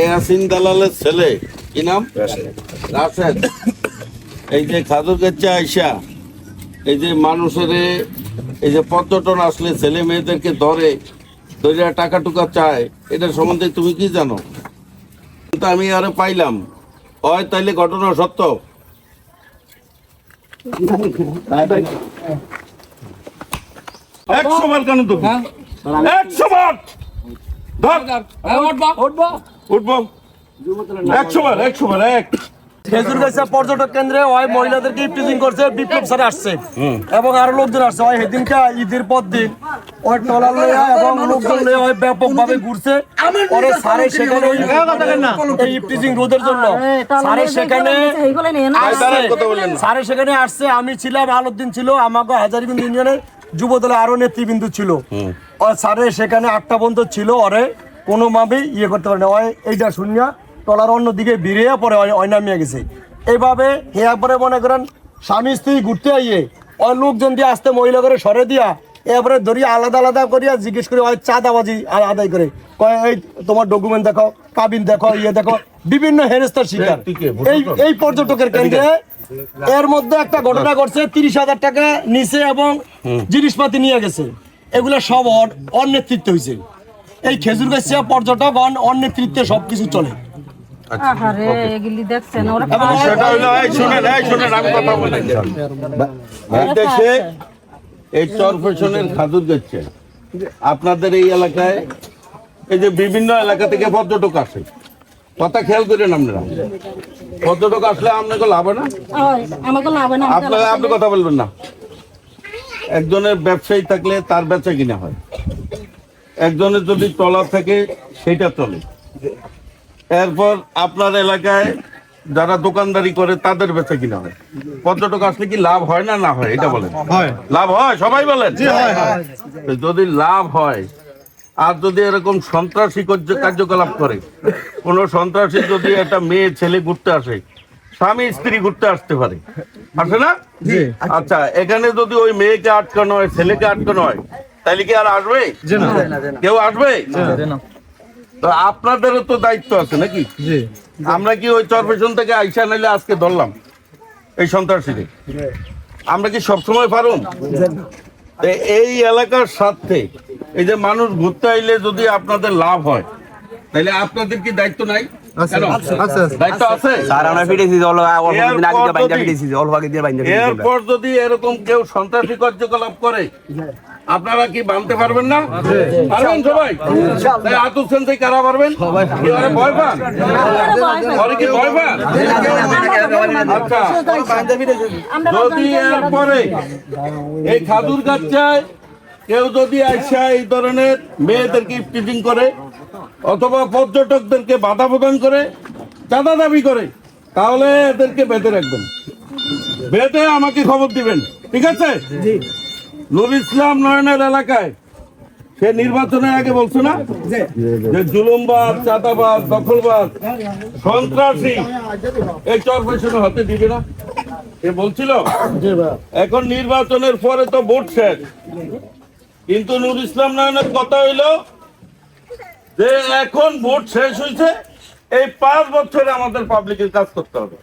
ইয়াসিন দালালের ছেলে কি নাম? রাশেদ। এই যে খাদুরগাছা আইসা এই যে মানুষের এই যে পর্যটন আসলে ছেলে মেয়েদেরকে ধরে টাকা টুকা চায়, এটা সম্বন্ধে তুমি কি জানো? কিন্তু আমি আরে পাইলাম হয় তাইলে ঘটনা সত্য। একশো বার কেন তুমি? 100 বার উঠবো 100 বার 100 বার এক। খেজুরগাছা পর্যটক কেন্দ্রে ওই মহিলাদেরকে ইফটিজিং করছে, বিপ্লব স্যার আসছে এবং আরো লোকজন আসছে। ওই সেদিনকে ঈদের পর দিন ওই ট্রলার লইয়া এবং লোকজন লইয়া ওই ব্যাপকভাবে ঘুরছে। পরে স্যারে সেখানে এই ইফটিজিং রোধের জন্য স্যারে সেখানে আসছে। আমি ছিলাম, আলউদ্দিন ছিল, আমাকে হাজারীগঞ্জ ইউনিয়নের যুব দলে আরো নেতৃবৃন্দ ছিল। স্যারে সেখানে 8টা পর্যন্ত ছিল, ওরে কোনোভাবেই করতে পারে না। ওই এইটা শূন্য টলার অন্যদিকে বেরিয়ে পরে ওই নামিয়ে গেছে। এইভাবে একবারে মনে করেন স্বামী স্ত্রী ঘুরতে আইয়ে ওই লোকজন দিয়ে আসতে মহিলা করে সরে দিয়া এরপরে ধরিয়া আলাদা আলাদা করিয়া জিজ্ঞেস করে ওই চাঁদাবাজি আদায় করে কয় এই তোমার ডকুমেন্ট দেখো, কাবিন দেখো, দেখো, বিভিন্ন হেনস্থার শিকার এই পর্যটকের কেন্দ্রে। এর মধ্যে একটা ঘটনা ঘটছে, 30,000 টাকা নিচে এবং জিনিসপাতি নিয়ে গেছে। এগুলো সব ওর নেতৃত্বে হয়েছে। এই খেজুরগাছা পর্যটক ওর নেতৃত্বে সবকিছু চলে। এই চরফেশনের খাদুরগাছা আপনাদের এই এলাকায় এই যে বিভিন্ন এলাকা থেকে পর্যটক আসে, কথা খেয়াল করেন আপনারা। পর্যটক আসলে আপনাকে লাভ হয় না? আপনারা আপনি কথা বলবেন না। একজনের ব্যবসায়ী থাকলে তার বেচা কিনা হয়, একজনের যদি ট্রলার থাকে সেটা চলে। এরপর আপনার এলাকায় যারা দোকানদারি করে তাদের বেচা কিনা হয়। পর্যটক আসলে কি লাভ হয় না না হয়? এটা বলেন। লাভ হয়? সবাই বলেন। যদি লাভ হয় আর যদি এরকম সন্ত্রাসী কার্যকলাপ করে, কোন সন্ত্রাসী যদি একটা মেয়ে ছেলে ঘুরতে আসে, স্বামী স্ত্রী ঘুরতে আসতে পারে, আসে না? আচ্ছা, এখানে যদি ওই মেয়েকে আটকানো হয়, ছেলেকে আটকানো হয়, তাহলে কি আর আসবে? কেউ আসবে? তো আপনাদেরও তো দায়িত্ব আছে নাকি? আমরা কি ওই চরপেশন থেকে আইসা নাইলে আজকে ধরলাম এই সন্ত্রাসীকে? আমরা কি সবসময় পারুম? এই এলাকার সাথে এই যে মানুষ ঘুরতে আইলে যদি আপনাদের লাভ হয়, তাহলে আপনাদের কি দায়িত্ব নাই? দায়িত্ব আছে। এরপর যদি এরকম কেউ সন্ত্রাসী কার্যকলাপ করে, আপনারা কি বানতে পারবেন না? পারবেন সবাই? হাত উঠছেন থেকে কারা পারবেন? ভয় পান? কি ভয় পান? আচ্ছা, যদি এরপরে এই খাদুরগাছায় কেউ যদি আইসা এই ধরনের মেয়েদেরকে ইফটিজিং করে অথবা পর্যটকদেরকে বাধা প্রদান করে, চাঁদা দাবি করে, তাহলে এদেরকে বেঁধে রাখবেন। বেঁধে আমাকে খবর দিবেন, ঠিক আছে? নুর ইসলাম নয়নের এলাকায় সে নির্বাচনের আগে বলছে না যে জুলুমবাজ, চাঁদাবাজ, দখলবাজ, সন্ত্রাসী এই চরপেশনে হতে দিবে না, এ বলছিল। এখন নির্বাচনের পরে তো ভোট শেষ, কিন্তু নুর ইসলাম নয়নের কথা হইল যে এখন ভোট শেষ হয়েছে, এই 5 বছরে আমাদের পাবলিকের কাজ করতে হবে।